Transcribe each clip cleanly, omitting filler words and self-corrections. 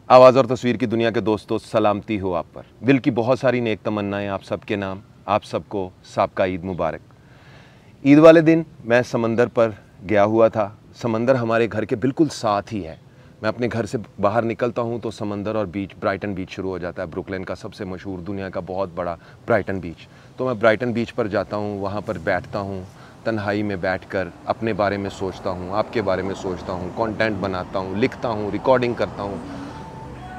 आवाज़ और तस्वीर की दुनिया के दोस्तों, सलामती हो आप पर। दिल की बहुत सारी नेक तमन्नाएं आप सबके नाम। आप सबको साबका ईद मुबारक। ईद वाले दिन मैं समंदर पर गया हुआ था। समंदर हमारे घर के बिल्कुल साथ ही है। मैं अपने घर से बाहर निकलता हूँ तो समंदर और बीच, ब्राइटन बीच शुरू हो जाता है। ब्रुकलिन का सबसे मशहूर, दुनिया का बहुत बड़ा ब्राइटन बीच। तो मैं ब्राइटन बीच पर जाता हूँ, वहाँ पर बैठता हूँ, तन्हाई में बैठकर अपने बारे में सोचता हूँ, आपके बारे में सोचता हूँ, कंटेंट बनाता हूँ, लिखता हूँ, रिकॉर्डिंग करता हूँ।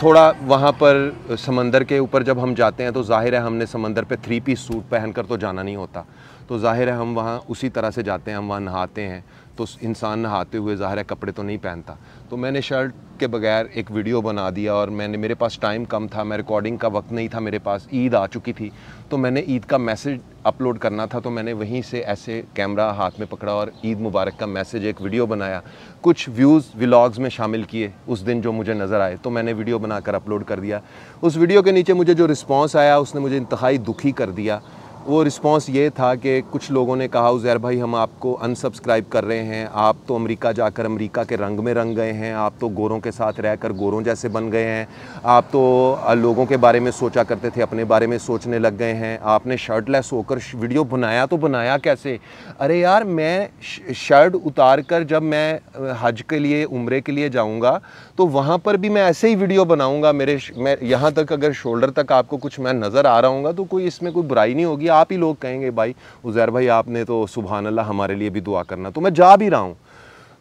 थोड़ा वहाँ पर समंदर के ऊपर जब हम जाते हैं तो ज़ाहिर है हमने समंदर पे 3 पीस सूट पहनकर तो जाना नहीं होता। तो ज़ाहिर है हम वहाँ उसी तरह से जाते हैं, हम वहाँ नहाते हैं। तो इंसान नहाते हुए ज़ाहिर है कपड़े तो नहीं पहनता। तो मैंने शर्ट के बगैर एक वीडियो बना दिया और मेरे पास टाइम कम था, मैं रिकॉर्डिंग का वक्त नहीं था मेरे पास, ईद आ चुकी थी। तो मैंने ईद का मैसेज अपलोड करना था, तो मैंने वहीं से ऐसे कैमरा हाथ में पकड़ा और ईद मुबारक का मैसेज, एक वीडियो बनाया। कुछ व्यूज़ व्लॉग्स में शामिल किए उस दिन जो मुझे नज़र आए, तो मैंने वीडियो बनाकर अपलोड कर दिया। उस वीडियो के नीचे मुझे जो रिस्पॉन्स आया उसने मुझे इंतहाई दुखी कर दिया। वो रिस्पॉन्स ये था कि कुछ लोगों ने कहा, उज़ैर भाई हम आपको अनसब्सक्राइब कर रहे हैं, आप तो अमेरिका जाकर अमेरिका के रंग में रंग गए हैं, आप तो गोरों के साथ रहकर गोरों जैसे बन गए हैं, आप तो लोगों के बारे में सोचा करते थे, अपने बारे में सोचने लग गए हैं, आपने शर्टलेस होकर वीडियो बनाया तो बनाया कैसे? अरे यार, मैं शर्ट उतार कर जब मैं हज के लिए, उम्रे के लिए जाऊँगा तो वहाँ पर भी मैं ऐसे ही वीडियो बनाऊँगा। मैं यहाँ तक अगर शोल्डर तक आपको कुछ मैं नज़र आ रहा हूँगा तो कोई इसमें कोई बुराई नहीं होगी। आप ही लोग कहेंगे भाई उज़ैर भाई आपने तो सुभान अल्लाह हमारे लिए भी दुआ करना। तो मैं जा भी रहा हूँ।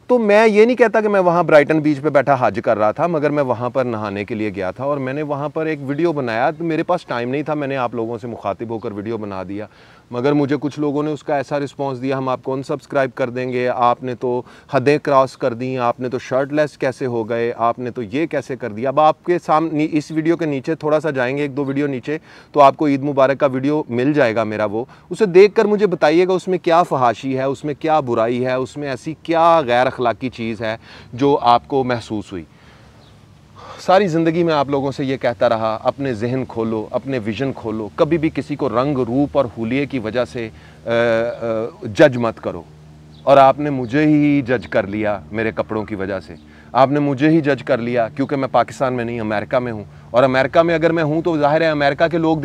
तो मैं ये नहीं कहता कि मैं वहाँ ब्राइटन बीच पे बैठा हज कर रहा था, मगर मैं वहाँ पर नहाने के लिए गया था और मैंने वहाँ पर एक वीडियो बनाया। तो मेरे पास टाइम नहीं था, मैंने आप लोगों से मुखातिब होकर वीडियो बना दिया, मगर मुझे कुछ लोगों ने उसका ऐसा रिस्पांस दिया, हम आपको अनसब्सक्राइब कर देंगे, आपने तो हदें क्रॉस कर दी, आपने तो शर्टलेस कैसे हो गए, आपने तो ये कैसे कर दिया। अब आपके सामने इस वीडियो के नीचे थोड़ा सा जाएंगे, 1-2 वीडियो नीचे, तो आपको ईद मुबारक का वीडियो मिल जाएगा मेरा। वो उसे देखकर मुझे बताइएगा उसमें क्या फहाशी है, उसमें क्या बुराई है, उसमें ऐसी क्या गैर अखलाकी चीज़ है जो आपको महसूस हुई। सारी ज़िंदगी में आप लोगों से ये कहता रहा, अपने जहन खोलो, अपने विज़न खोलो, कभी भी किसी को रंग रूप और हुलिये की वजह से जज मत करो। और आपने मुझे ही जज कर लिया मेरे कपड़ों की वजह से। आपने मुझे ही जज कर लिया क्योंकि मैं पाकिस्तान में नहीं, अमेरिका में हूँ। और अमेरिका में अगर मैं हूँ तो ज़ाहिर है अमेरिका के लोग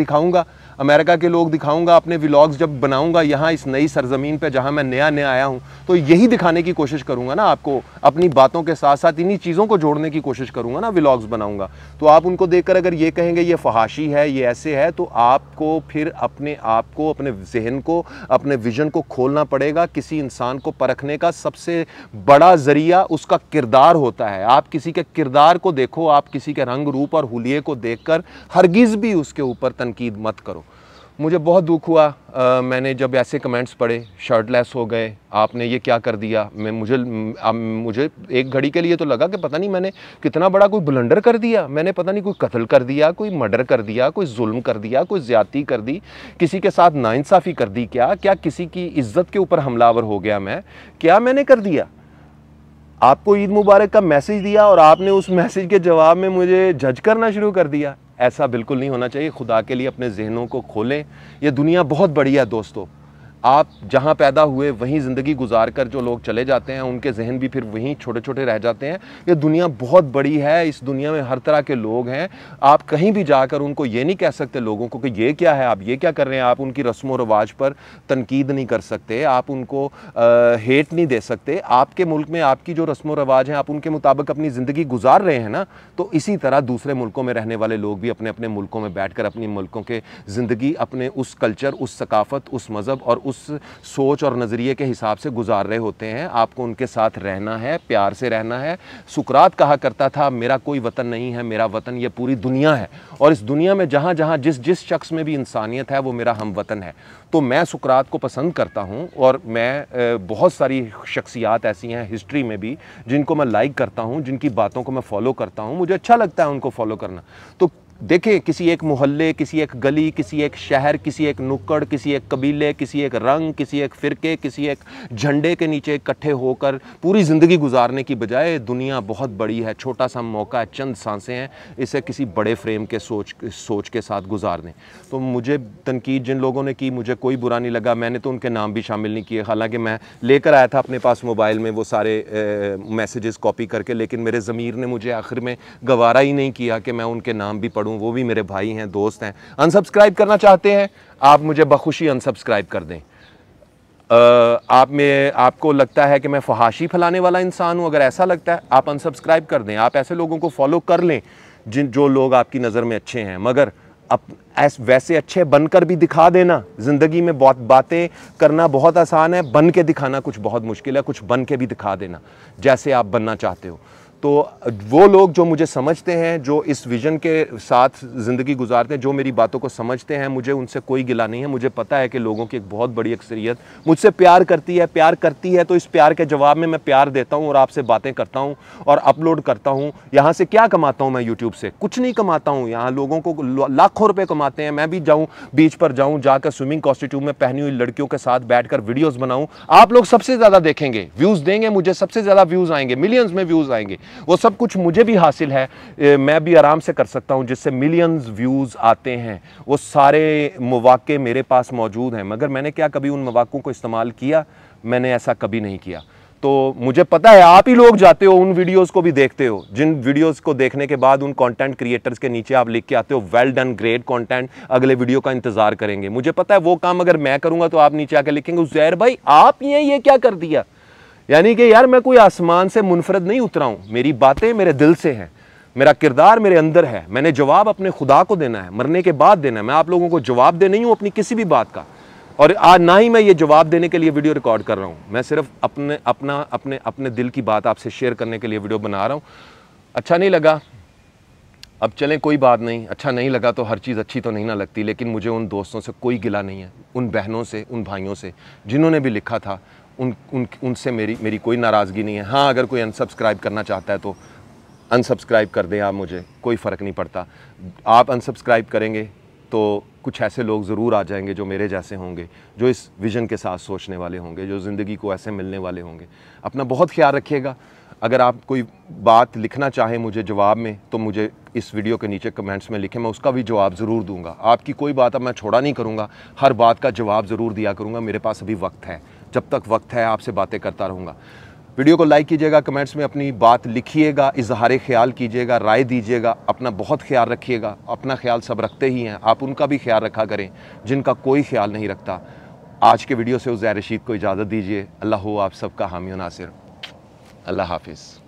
दिखाऊंगा, अपने व्लॉग्स जब बनाऊंगा यहाँ इस नई सरजमीन पे जहाँ मैं नया आया हूँ, तो यही दिखाने की कोशिश करूँगा ना आपको। अपनी बातों के साथ साथ इन्हीं चीज़ों को जोड़ने की कोशिश करूँगा ना, व्लॉग्स बनाऊँगा। तो आप उनको देखकर अगर ये कहेंगे ये फहाशी है, ये ऐसे है, तो आपको फिर अपने आप को, अपने जहन को, अपने विजन को खोलना पड़ेगा। किसी इंसान को परखने का सबसे बड़ा ज़रिया उसका किरदार होता है। आप किसी के किरदार को देखो, आप किसी के रंग रूप और हुलिये को देखकर हरगिज़ भी उसके ऊपर तनकीद मत करो। मुझे बहुत दुख हुआ मैंने जब ऐसे कमेंट्स पढ़े, शर्टलेस हो गए, आपने ये क्या कर दिया। मुझे एक घड़ी के लिए तो लगा कि पता नहीं मैंने कितना बड़ा कोई ब्लंडर कर दिया, मैंने पता नहीं कोई कत्ल कर दिया, कोई मर्डर कर दिया, कोई जुल्म कर दिया, कोई ज़्यादती कर दी, किसी के साथ नाइंसाफ़ी कर दी। क्या किसी की इज्जत के ऊपर हमलावर हो गया मैं? क्या मैंने कर दिया? आपको ईद मुबारक का मैसेज दिया और आपने उस मैसेज के जवाब में मुझे जज करना शुरू कर दिया। ऐसा बिल्कुल नहीं होना चाहिए। खुदा के लिए अपने जहनों को खोलें। ये दुनिया बहुत बड़ी है दोस्तों। आप जहाँ पैदा हुए वहीं ज़िंदगी गुजार कर जो लोग चले जाते हैं, उनके जहन भी फिर वहीं छोटे छोटे रह जाते हैं। ये दुनिया बहुत बड़ी है, इस दुनिया में हर तरह के लोग हैं। आप कहीं भी जाकर उनको ये नहीं कह सकते लोगों को कि ये क्या है, आप ये क्या कर रहे हैं। आप उनकी रस्म व रवाज पर तनकीद नहीं कर सकते, आप उनको हेट नहीं दे सकते। आपके मुल्क में आपकी जो रस्म व रवाज हैं, आप उनके मुताबिक अपनी ज़िंदगी गुजार रहे हैं ना। तो इसी तरह दूसरे मुल्कों में रहने वाले लोग भी अपने अपने मुल्कों में बैठ कर अपनी मुल्कों के ज़िंदगी अपने उस कल्चर, उस सकाफ़त, उस मज़हब और उस सोच और नज़रिए के हिसाब से गुजार रहे होते हैं। आपको उनके साथ रहना है, प्यार से रहना है। सुकरात कहा करता था, मेरा कोई वतन नहीं है, मेरा वतन ये पूरी दुनिया है। और इस दुनिया में जहाँ जहाँ जिस शख्स में भी इंसानियत है वो मेरा हम वतन है। तो मैं सुकरात को पसंद करता हूँ और मैं बहुत सारी शख्सियात ऐसी हैं हिस्ट्री में भी जिनको मैं लाइक करता हूँ, जिनकी बातों को मैं फॉलो करता हूँ, मुझे अच्छा लगता है उनको फॉलो करना। तो देखें, किसी एक मोहल्ले, किसी एक गली, किसी एक शहर, किसी एक नुक्कड़, किसी एक कबीले, किसी एक रंग, किसी एक फ़िरके, किसी एक झंडे के नीचे इकट्ठे होकर पूरी ज़िंदगी गुजारने की बजाय दुनिया बहुत बड़ी है, छोटा सा मौका है, चंद सांसें हैं, इसे किसी बड़े फ्रेम के सोच के साथ गुजार दें। तो मुझे तनकीद जिन लोगों ने की, मुझे कोई बुरा नहीं लगा। मैंने तो उनके नाम भी शामिल नहीं किए, हालांकि मैं लेकर आया था अपने पास मोबाइल में वो सारे मैसेजेस कॉपी करके, लेकिन मेरे ज़मीर ने मुझे आखिर में गवारा ही नहीं किया कि मैं उनके नाम भी पढ़ूं। वो भी मेरे भाई हैं, दोस्त हैं। अनसब्सक्राइब करना चाहते हैं आप, मुझे बखुशी अनसब्सक्राइब कर दें। आपको लगता है कि मैं फहाशी फैलाने वाला इंसान हूं, अगर ऐसा लगता है आप अनसब्सक्राइब कर दें। आप ऐसे लोगों को फॉलो कर लें जो लोग आपकी नज़र में अच्छे हैं, मगर वैसे अच्छे बनकर भी दिखा देना। ज़िंदगी में बहुत बातें करना बहुत आसान है, बन के दिखाना कुछ बहुत मुश्किल है। कुछ बन के भी दिखा देना जैसे आप बनना चाहते हो। तो वो लोग जो मुझे समझते हैं, जो इस विज़न के साथ ज़िंदगी गुजारते हैं, जो मेरी बातों को समझते हैं, मुझे उनसे कोई गिला नहीं है। मुझे पता है कि लोगों की एक बहुत बड़ी अक्सरियत मुझसे प्यार करती है, तो इस प्यार के जवाब में मैं प्यार देता हूँ और आपसे बातें करता हूँ और अपलोड करता हूँ। यहाँ से क्या कमाता हूँ मैं यूट्यूब से? कुछ नहीं कमाता हूँ। यहाँ लोगों को लाखों रुपये कमाते हैं। मैं भी जाऊँ बीच पर जाऊँ, जाकर स्विमिंग कॉस्ट्यूम में पहनी हुई लड़कियों के साथ बैठकर वीडियोज़ बनाऊँ, आप लोग सबसे ज़्यादा देखेंगे, व्यूज़ देंगे मुझे, सबसे ज़्यादा व्यूज़ आएंगे, मिलियंस में व्यूज़ आएंगे। वो सब कुछ मुझे भी हासिल है, मैं भी आराम से कर सकता हूं, जिससे मिलियंस व्यूज़ आते हैं। वो सारे मौके मेरे पास मौजूद हैं, मगर मैंने क्या कभी उन मौक़ों को इस्तेमाल किया? मैंने ऐसा कभी नहीं किया। तो मुझे पता है आप ही लोग जाते हो, उन वीडियोस को भी देखते हो, जिन वीडियोस को देखने के बाद उन कंटेंट क्रिएटर्स के नीचे आप लिख के आते हो वेल डन, ग्रेट कंटेंट, अगले वीडियो का इंतजार करेंगे। मुझे पता है वो काम अगर मैं करूंगा तो आप नीचे आकर लिखेंगे उज़ैर भाई आप ये क्या कर दिया। यानी कि यार मैं कोई आसमान से मुनफरद नहीं उतरा हूँ, मेरी बातें मेरे दिल से हैं, मेरा किरदार मेरे अंदर है। मैंने जवाब अपने खुदा को देना है, मरने के बाद देना है। मैं आप लोगों को जवाब दे नहीं हूँ अपनी किसी भी बात का, और आज ना ही मैं ये जवाब देने के लिए वीडियो रिकॉर्ड कर रहा हूँ। मैं सिर्फ अपने दिल की बात आपसे शेयर करने के लिए वीडियो बना रहा हूँ। अच्छा नहीं लगा, अब चलें, कोई बात नहीं। अच्छा नहीं लगा तो हर चीज़ अच्छी तो नहीं ना लगती, लेकिन मुझे उन दोस्तों से कोई गिला नहीं है, उन बहनों से, उन भाइयों से जिन्होंने भी लिखा था, उनसे मेरी कोई नाराज़गी नहीं है। हाँ, अगर कोई अनसब्सक्राइब करना चाहता है तो अनसब्सक्राइब कर दें आप, मुझे कोई फ़र्क नहीं पड़ता। आप अनसब्सक्राइब करेंगे तो कुछ ऐसे लोग ज़रूर आ जाएंगे जो मेरे जैसे होंगे, जो इस विज़न के साथ सोचने वाले होंगे, जो ज़िंदगी को ऐसे मिलने वाले होंगे। अपना बहुत ख्याल रखिएगा। अगर आप कोई बात लिखना चाहें मुझे जवाब में, तो मुझे इस वीडियो के नीचे कमेंट्स में लिखें, मैं उसका भी जवाब ज़रूर दूंगा। आपकी कोई बात अब मैं छोड़ा नहीं करूँगा, हर बात का जवाब ज़रूर दिया करूँगा। मेरे पास अभी वक्त है, जब तक वक्त है आपसे बातें करता रहूँगा। वीडियो को लाइक कीजिएगा, कमेंट्स में अपनी बात लिखिएगा, इजहार ख्याल कीजिएगा, राय दीजिएगा। अपना बहुत ख्याल रखिएगा। अपना ख्याल सब रखते ही हैं, आप उनका भी ख्याल रखा करें जिनका कोई ख्याल नहीं रखता। आज के वीडियो से उज़ैर रशीद को इजाज़त दीजिए। अल्लाह हो आप सबका हामी नासिर। अल्लाह हाफिज़।